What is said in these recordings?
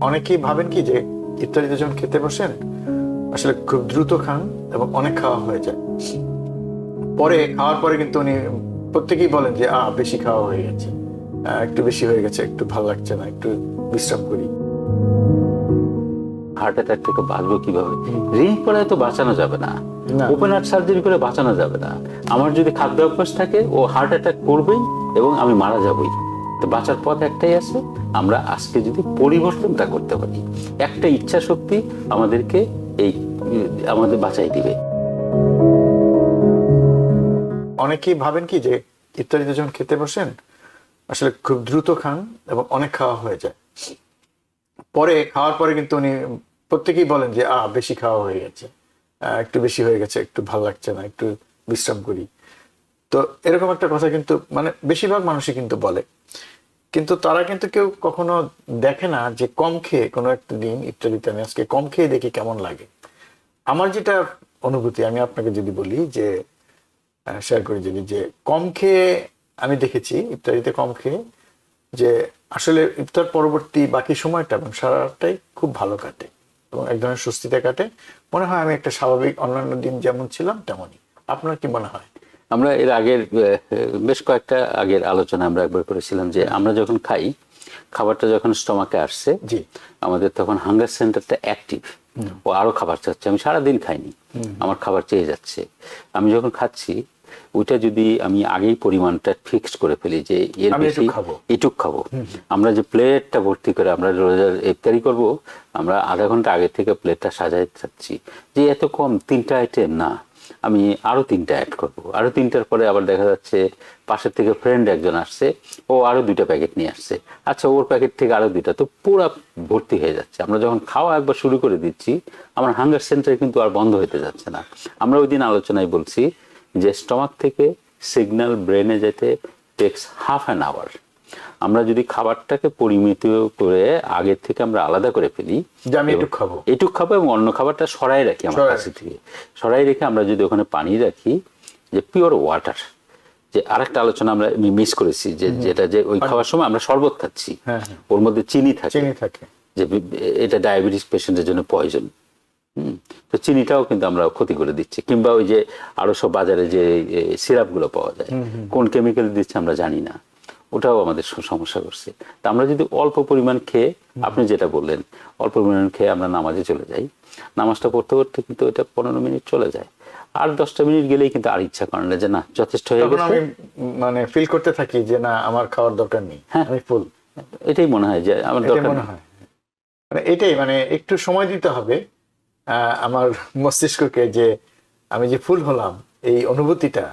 অনেকেই ভাবেন কি যে ইফতারিতে যখন খেতে বসেন আসলে খুব দ্রুত খান এবং অনেক খাওয়া হয়ে যায়। পরে খাওয়ার পরে কিন্তু উনি প্রত্যেকেই বলেন যে বেশি খাওয়া হয়ে গেছে, একটু বেশি হয়ে গেছে, একটু ভালো লাগছে না, একটু বিশ্রাম করি। হার্ট অ্যাটাক থেকে বাঁচবো কিভাবে? রিং পড়ায় তো বাঁচানো যাবে না, না। ওপেন হার্ট সার্জারি করে বাঁচানো যাবে না। আমার যদি খাদ্য অভ্যাস থাকে, ও হার্ট অ্যাটাক করবেই এবং আমি মারা যাবই। তো বাঁচার পথ একটাই আছে, আমরা আজকে যদি পরিবর্তনটা করতে পারি, একটা ইচ্ছা শক্তি আমাদেরকে এই আমাদের বাঁচাই দিবে। অনেকেই ভাবেন কি যে ইফতারিতে যখন খেতে বসেন আসলে খুব দ্রুত খান এবং অনেক খাওয়া হয়ে যায়। পরে খাওয়ার পরে কিন্তু উনি প্রত্যেকেই বলেন যে বেশি খাওয়া হয়ে গেছে, একটু বেশি হয়ে গেছে, একটু ভালো লাগছে না, একটু বিশ্রাম করি। তো এরকম একটা কথা কিন্তু মানে বেশিরভাগ মানুষই কিন্তু বলে, কিন্তু তারা কিন্তু কেউ কখনো দেখে না যে কম খেয়ে কোনো একটা দিন ইফতারিতে আমি আজকে কম খেয়ে দেখি কেমন লাগে। আমার যেটা অনুভূতি আমি আপনাকে যদি বলি যে শেয়ার করি যদি, যে কম খেয়ে আমি দেখেছি ইফতারিতে কম খেয়ে যে আসলে ইফতার পরবর্তী বাকি সময়টা এবং সারাটাই খুব ভালো কাটে এবং এক ধরনের স্বস্তিতে কাটে। মনে হয় আমি একটা স্বাভাবিক অন্যান্য দিন যেমন ছিলাম তেমনই। আপনার কি মনে হয়? আমরা এর আগের বেশ কয়েকটা আগের আলোচনা আমরা একবার করেছিলাম যে আমরা যখন খাই, খাবারটা যখন স্টমাকে আসছে, জি। আমাদের তখন হাঙ্গার সেন্টারটা অ্যাক্টিভ, ও আরো খাবার চাচ্ছে। আমি সারাদিন খাইনি, আমার খাবার চেয়ে যাচ্ছে। আমি যখন খাচ্ছি, ওইটা যদি আমি আগেই পরিমাণটা ফিক্সড করে ফেলি যে এর আমি বেশি খাবো। এটুক খাবো, আমরা যে প্লেটটা ভর্তি করে আমরা রোজার ইফতারি করব, আমরা আধা ঘন্টা আগে থেকে প্লেটটা সাজাই থাকছি যে এত কম, 3টা আইটেম না, আমি আরো 3টা অ্যাড করবো। আরো 3টার পরে আবার দেখা যাচ্ছে পাশের থেকে ফ্রেন্ড একজন আসছে, ও আরো 2টা প্যাকেট নিয়ে আসছে, আচ্ছা ওর প্যাকেট থেকে আরো 2টা, তো পুরো ভর্তি হয়ে যাচ্ছে। আমরা যখন খাওয়া একবার শুরু করে দিচ্ছি, আমার হাঙ্গার সেন্টার কিন্তু আর বন্ধ হতে যাচ্ছে না। আমরা ওই দিন আলোচনায় বলছি যে স্টমাক থেকে সিগন্যাল ব্রেনে যেতে টেক্স হাফ অ্যান আওয়ার। আমরা যদি খাবারটাকে পরিমিত করে আগে থেকে আমরা আলাদা করে ফেলি যে আমি এটুক খাবো এবং অন্য খাবারটা সরাই রাখি আমার কাছে থেকে, সরাই রেখে আমরা যদি ওখানে পানি রাখি, যে পিওর ওয়াটার। যে আরেকটা আলোচনা আমরা মিস করেছি যে যেটা যে ওই খাওয়ার সময় আমরা শরবত খাচ্ছি, ওর মধ্যে চিনি থাকে, যে এটা ডায়াবেটিস পেশেন্টের জন্য পয়জন। তো চিনিটাও কিন্তু আমরা ক্ষতি করে দিচ্ছি। কিংবা ওই যে আরো সব বাজারে যে সিরাপগুলো পাওয়া যায়, কোন কেমিক্যাল দিচ্ছে আমরা জানি না, ওটাও আমাদের সমস্যা করছে। তা আমরা যদি অল্প পরিমাণ খেয়ে, আপনি যেটা বললেন, অল্প পরিমাণ খেয়ে আমরা নামাজে চলে যাই, নামাজটা পড়তে পড়তে কিন্তু এটা 15 মিনিট চলে যায়, আর 10টা মিনিট গেলেই কিন্তু আর ইচ্ছা করে না যে না যথেষ্ট হয়ে গেছে। আমি মানে ফিল করতে থাকি যে না আমার খাওয়ার দরকার নেই, আমি ফুল। এটাই মনে হয় যে আমার দরকার মনে হয় মানে এটাই, মানে একটু সময় দিতে হবে আমার মস্তিষ্ককে যে আমি যে ফুল হলাম, এই অনুভূতিটা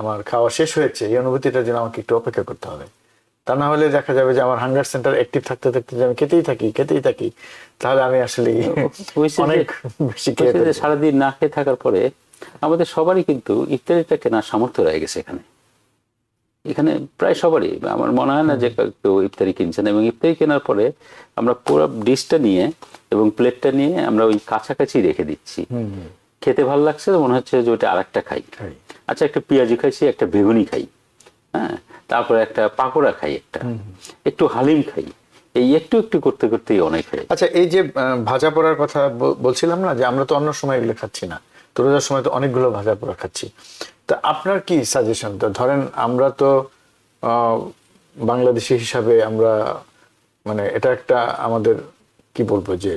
আমার খাওয়া শেষ হয়েছে, এই অনুভূতিটার জন্য আমাকে একটু অপেক্ষা করতে হবে। তা না হলে দেখা যাবে যে আমার হাঙ্গার সেন্টার অ্যাক্টিভ থাকতে থাকতে যে আমি খেতেই থাকি, তাহলে আমি আসলে অনেক বেশি খেয়ে ফেলবো। সারাদিন না খেয়ে থাকার পরে আমাদের সবারই কিন্তু ইফতারিটা কেনার সামর্থ্য রয়ে গেছে এখানে প্রায় সবারই। আমার মনে হয় না যে কেউ ইফতারি কিনছেন, এবং ইফতারি কেনার পরে আমরা পুরো ডিশটা নিয়ে এবং প্লেটটা নিয়ে আমরা ওই কাছাকাছি রেখে দিচ্ছি। খেতে ভালো লাগছে তো মনে হচ্ছে যে ওটা আরেকটা খাই, আচ্ছা একটা পেঁয়াজি খাইছি, একটা বেগুনি খাই, হ্যাঁ, তারপরে একটা পাকোড়া খাই, একটু হালিম খাই, এই একটু একটু করতে করতেই অনেক হয়। আচ্ছা এই যে ভাজা পোড়ার কথা বলছিলাম না, যে আমরা তো অন্য সময় এগুলো খাচ্ছি না, তো রোজার সময় তো অনেকগুলো ভাজা পোড়া খাচ্ছি। তা আপনার কি সাজেশন? তো ধরেন আমরা তো বাংলাদেশি হিসাবে আমরা মানে এটা একটা আমাদের কি বলবো যে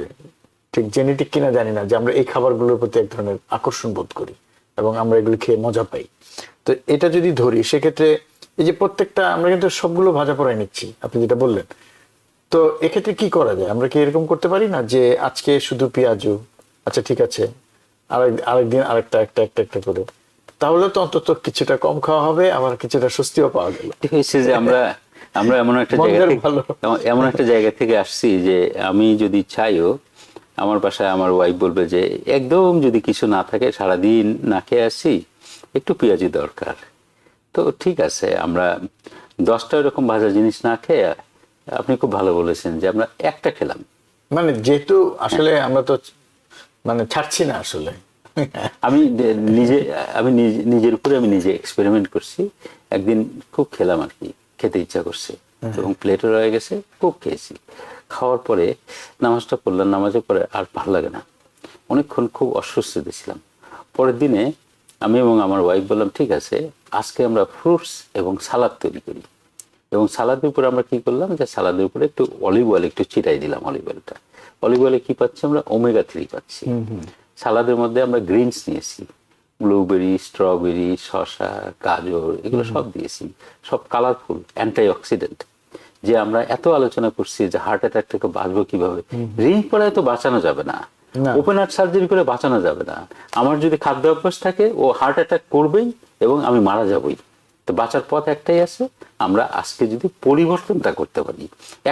ঠিক জেনেটিক কিনা জানি না, যে আমরা এই খাবারগুলোর প্রতি এক ধরনের আকর্ষণ বোধ করি এবং আমরা এগুলো খেয়ে মজা পাই। তো এটা যদি ধরি সেক্ষেত্রে এই যে প্রত্যেকটা আমরা কিন্তু সবগুলো ভাজা পোড়াই নিচ্ছি, আপনি যেটা বললেন, তো এক্ষেত্রে কি করা যায়? আমরা কি এরকম করতে পারি না যে আজকে শুধু পেঁয়াজু, আচ্ছা ঠিক আছে, আরেকদিন আরেকটা একটা করে, তাহলে তো অন্তত কিছুটা কম খাওয়া হবে, আবার কিছুটা স্বস্তিও পাওয়া গেল। ঠিক হয়েছে যে আমরা আমরা এমন একটা জায়গা থেকে আসছি যে আমি যদি চাইও, আমার বাসায় আমার ওয়াইফ বলবে যে একদম যদি কিছু না থাকে, সারাদিন না খেয়ে আসছি, একটু পেঁয়াজি দরকার। তো ঠিক আছে, আমরা 10টা এরকম ভাজা জিনিস না খেয়ে, আপনি খুব ভালো বলেছেন যে আমরা একটা খেলাম। মানে যেহেতু আসলে আমরা তো মানে ছাড়ছি না আসলে। আমি নিজের উপরে আমি নিজে এক্সপেরিমেন্ট করছি। একদিন খুব খেলাম আর কি, খেতে ইচ্ছা করছে এবং প্লেটও রয়ে গেছে, খুব খেয়েছি। খাওয়ার পরে নামাজটা পড়লাম, নামাজের পরে আর ভালো লাগে না, অনেকক্ষণ খুব অস্বস্তিতে ছিলাম। পরের দিনে আমি এবং আমার ওয়াইফ বললাম ঠিক আছে আজকে আমরা ফ্রুটস এবং সালাদ তৈরি করি। এবং সালাদের উপরে আমরা কি করলাম, যে সালাদের উপরে একটু অলিভ অয়েল একটু ছিটাই দিলাম। অলিভ অয়েলে কি পাচ্ছি আমরা, ওমেগা 3 পাচ্ছি। সালাদের মধ্যে আমরা গ্রিনস নিয়েছি, ব্লুবেরি, স্ট্রবেরি, শসা, গাজর, এগুলো সব দিয়েছি, সব কালারফুল, অ্যান্টি অক্সিডেন্ট। যে আমরা এত আলোচনা করছি যে হার্ট অ্যাটাক থেকে বাঁচবো কিভাবে, রিং পড়ায় তো বাঁচানো যাবে না, ওপেন হার্ট সার্জারি করে বাঁচানো যাবে না। আমার যদি খাদ্য অভ্যাস থাকে ও হার্ট অ্যাটাক করবেই এবং আমি মারা যাবই। তো বাঁচার পথ একটাই আছে, আমরা আজকে যদি পরিবর্তনটা করতে পারি,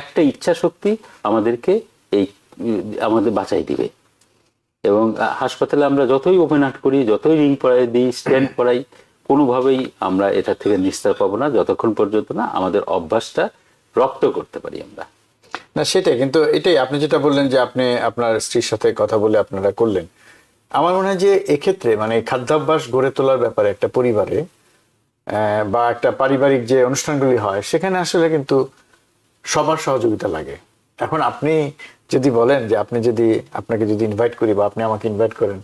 একটা ইচ্ছা শক্তি আমাদেরকে আমাদের বাঁচাই দিবে। এবং হাসপাতালে আমরা যতই ওপেন হার্ট করি, যতই রিং পরাই দিই, স্টেন্ট পরাই, কোনোভাবেই আমরা এটা থেকে নিস্তার পাবো না যতক্ষণ পর্যন্ত না আমাদের অভ্যাসটা রপ্ত করতে পারি আমরা। না সেটাই, কিন্তু এটাই আপনি যেটা বললেন যে আপনি আপনার স্ত্রীর সাথে কথা বলে আপনারা করলেন, আমার মনে হয় যে এক্ষেত্রে মানে খাদ্যাভ্যাস গড়ে তোলার ব্যাপারে একটা পরিবারে বা একটা পারিবারিক যে অনুষ্ঠানগুলি হয় সেখানে আসলে কিন্তু সবার সহযোগিতা লাগে। এখন আপনি যদি বলেন যে আপনাকে যদি ইনভাইট করি বা আপনি আমাকে ইনভাইট করেন,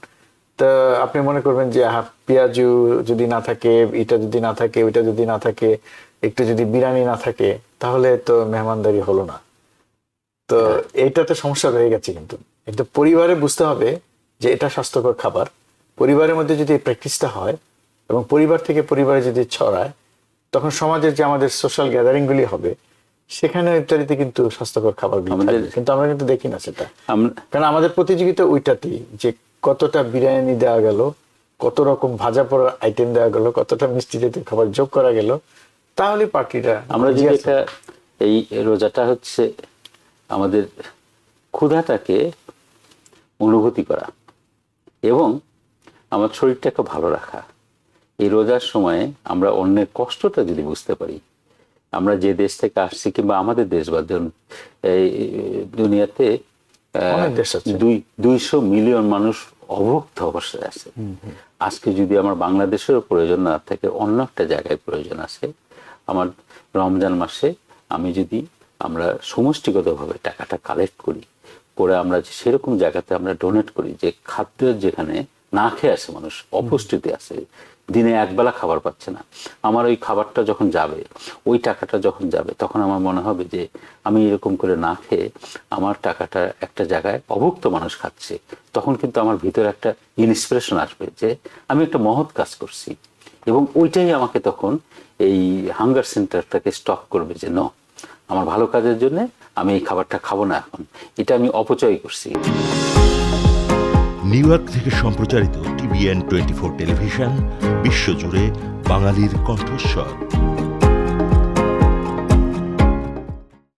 তো আপনি মনে করবেন যে পেঁয়াজু যদি না থাকে, এটা যদি না থাকে, ওইটা যদি না থাকে, একটু যদি বিরিয়ানি না থাকে, তাহলে তো মেহমানদারি হলো না। তো এইটাতে সমস্যা রয়ে গেছে। কিন্তু পরিবারে বুঝতে হবে যে এটা স্বাস্থ্যকর খাবার। পরিবারের মধ্যে যদি এই প্র্যাকটিসটা হয় এবং পরিবার থেকে পরিবারে যদি ছড়ায়, তখন সমাজের যে আমাদের সোশ্যাল গ্যাদারিং গুলি হবে সেখানে ইফতারিতে কিন্তু স্বাস্থ্যকর খাবার কিন্তু আমরা কিন্তু দেখি না সেটা। কারণ আমাদের প্রতিযোগিতা ওইটাতেই, যে কতটা বিরিয়ানি দেওয়া গেল, কত রকম ভাজা পোড়া আইটেম দেওয়া গেল, কতটা মিষ্টি জাতীয় খাবার যোগ করা গেল, তাহলে পার্টিটা। আমরা যদি এই রোজাটা হচ্ছে আমাদের ক্ষুধাটাকে অনুভূতি করা এবং আমার শরীরটাকে ভালো রাখা। এই রোজার সময়ে আমরা অন্যের কষ্টটা যদি বুঝতে পারি, আমরা যে দেশ থেকে আসছি কিংবা আমাদের দেশ বা এই দুনিয়াতে 200 মিলিয়ন মানুষ অভুক্ত অবস্থায় আছে। আজকে যদি আমার বাংলাদেশেরও প্রয়োজন না থাকে, অন্য একটা জায়গায় প্রয়োজন আছে। আমার রমজান মাসে আমরা সমষ্টিগতভাবে টাকাটা কালেক্ট করে আমরা সেরকম জায়গাতে আমরা ডোনেট করি, যে খাদ্যের যেখানে না খেয়ে আছে মানুষ, অপুষ্টিতে আছে, দিনে একবেলা খাবার পাচ্ছে না, আমার ওই খাবারটা যখন যাবে, ওই টাকাটা যখন যাবে, তখন আমার মনে হবে যে আমি এরকম করে না খেয়ে আমার টাকাটা একটা জায়গায় অভুক্ত মানুষ খাচ্ছে, তখন কিন্তু আমার ভিতরে একটা ইন্সপিরেশন আসবে যে আমি একটা মহৎ কাজ করছি। এবং ওইটাই আমাকে তখন এই হাঙ্গার সেন্টারটাকে স্টপ করবে, যে ন, আমার ভালো কাজের জন্য আমি এই খাবারটা খাবো না, এখন এটা আমি অপচয় করছি। নিউ ইয়র্ক থেকে সম্প্রচারিত TVN 24 টেলিভিশন, বিশ্বজুড়ে বাঙালির কণ্ঠস্বর।